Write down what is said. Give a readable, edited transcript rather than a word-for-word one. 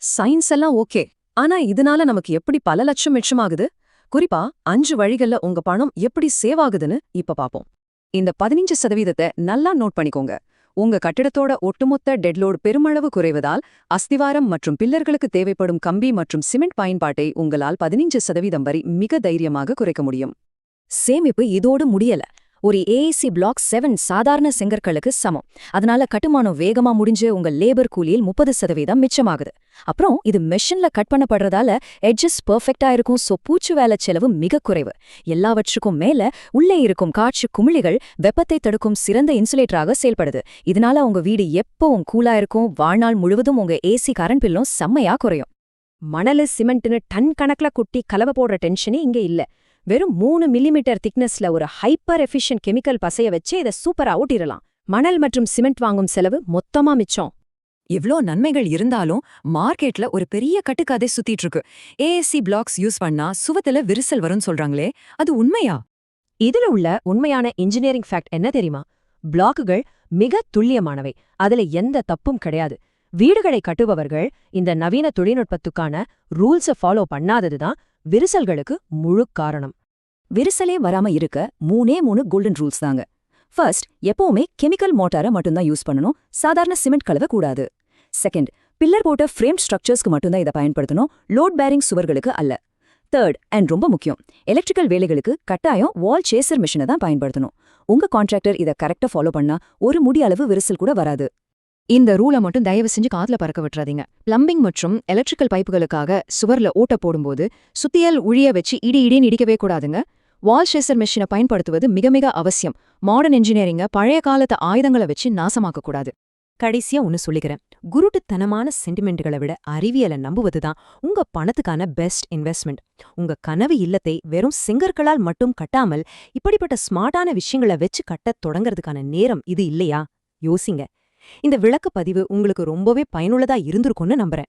Science எல்லாம் okay. ஆனா இதனால நமக்கு எப்படி பல லட்சம் மிச்சமாகுது? குறிப்பா 5 வழிகள்ல உங்க பணம் எப்படி சேவ் ஆகுதுன்னு இப்ப பாப்போம். இந்த 15% நல்லா நோட் பண்ணிக்கோங்க. உங்க கட்டிடத்தோட ஒட்டுமொத்த டெட்லோடு பெருமளவு குறைவதால் அஸ்திவாரம் மற்றும் பில்லர்களுக்கு தேவைப்படும் கம்பி மற்றும் சிமெண்ட் பயன்பாட்டை உங்களால் 15% வரை மிக தைரியமாக குறைக்க முடியும். சேமிப்பு இதோடு முடியல. ஒரு ஏஏசி பிளாக் 7 சாதாரண செங்கற்களுக்கு சமம். அதனால கட்டுமானம் வேகமா முடிஞ்சு உங்க லேபர் கூலியில் 30% மிச்சமாகுது. அப்புறம் இது மெஷின்ல கட் பண்ணப்படுறதால எட்ஜஸ் பெர்ஃபெக்ட்டா இருக்கும். சோ பூச்சு வேலை செலவு மிக குறைவு. எல்லாவற்றுக்கும் மேல உள்ளே இருக்கும் காற்று குமிழிகள் வெப்பத்தை தடுக்கும் சிறந்த இன்சுலேட்டராக செயல்படுது. இதனால உங்க வீடு எப்பவும் கூலா இருக்கும். வாழ்நாள் முழுவதும் உங்க ஏசி கரண்ட் பில்லும் செம்மையா குறையும். மணலு சிமெண்ட்னு டன் கணக்குல குட்டி கலவை போடுற டென்ஷனே இங்க இல்ல. வெறும் 3 மில்லிமீட்டர் திக்னஸ்ல ஒரு ஹைப்பர் எஃபிஷியன்ட் கெமிக்கல் பசைய வச்சு இதை சூப்பரா ஊட்டிடலாம். மணல் மற்றும் சிமெண்ட் வாங்கும் செலவு மொத்தமா மிச்சம். இவ்ளோ நன்மைகள் இருந்தாலும் மார்க்கெட்ல ஒரு பெரிய கட்டுக்கதை சுத்திட்டு இருக்கு. ஏஎஸ்சி பிளாக்ஸ் யூஸ் பண்ணா சுவத்துல விரிசல் வரும்னு சொல்றாங்களே, அது உண்மையா? இதுல உள்ள உண்மையான இன்ஜினியரிங் ஃபேக்ட் என்ன தெரியுமா? பிளாக்குகள் மிக துல்லியமானவை. அதுல எந்த தப்பும் கிடையாது. வீடுகளை கட்டுபவர்கள் இந்த நவீன தொழில்நுட்பத்துக்கான ரூல்ஸை ஃபாலோ பண்ணாததுதான் விரிசல்களுக்கு முழு காரணம். விரிசலே வராம இருக்க 3 கோல்டன் ரூல்ஸ் தாங்க. ஃபர்ஸ்ட், எப்பவுமே கெமிக்கல் மோட்டாரை மட்டும்தான் யூஸ் பண்ணணும். சாதாரண சிமெண்ட் கலவை கூடாது. செகண்ட், பில்லர் போட்ட ஃப்ரேம் ஸ்ட்ரக்சர்ஸ்க்கு மட்டும்தான் இதை பயன்படுத்தணும். லோட் பேரிங் சுவர்களுக்கு அல்ல. தேர்ட், அண்ட் ரொம்ப முக்கியம், எலக்ட்ரிக்கல் வேலைகளுக்கு கட்டாயம் வால் சேசர் மிஷினை தான் பயன்படுத்தணும். உங்க கான்ட்ராக்டர் இதை கரெக்டா ஃபாலோ பண்ணா ஒரு முடி அளவு விரிசல் கூட வராது. இந்த ரூலை மட்டும் தயவு செஞ்சு காதுல பறக்க விட்டுறாதீங்க. பிளம்பிங் மற்றும் எலக்ட்ரிக்கல் பைப்புகளுக்காக சுவர்ல ஓட்ட போடும்போது சுத்தியல் உழிய வச்சு இடின்னு இடிக்கவே கூடாதுங்க. வால் ஷேசர் மெஷினை பயன்படுத்துவது மிக மிக அவசியம். மாடர்ன் இன்ஜினியரிங்க பழைய காலத்து ஆயுதங்களை வச்சு நாசமாக்க கூடாது. கடைசியா ஒன்னு சொல்லிக்கிறேன். குருட்டுத்தனமான சென்டிமெண்ட்களை விட அறிவியலை நம்புவதுதான் உங்க பணத்துக்கான பெஸ்ட் இன்வெஸ்ட்மெண்ட். உங்க கனவு இல்லத்தை வெறும் செங்கற்களால் மட்டும் கட்டாமல் இப்படிப்பட்ட ஸ்மார்ட்டான விஷயங்களை வச்சு கட்டத் தொடங்கறதுக்கான நேரம் இது இல்லையா? யோசிங்க. இந்த விளக்க பதிவு உங்களுக்கு ரொம்பவே பயனுள்ளதா இருந்திருக்கும்னு நம்புறேன்.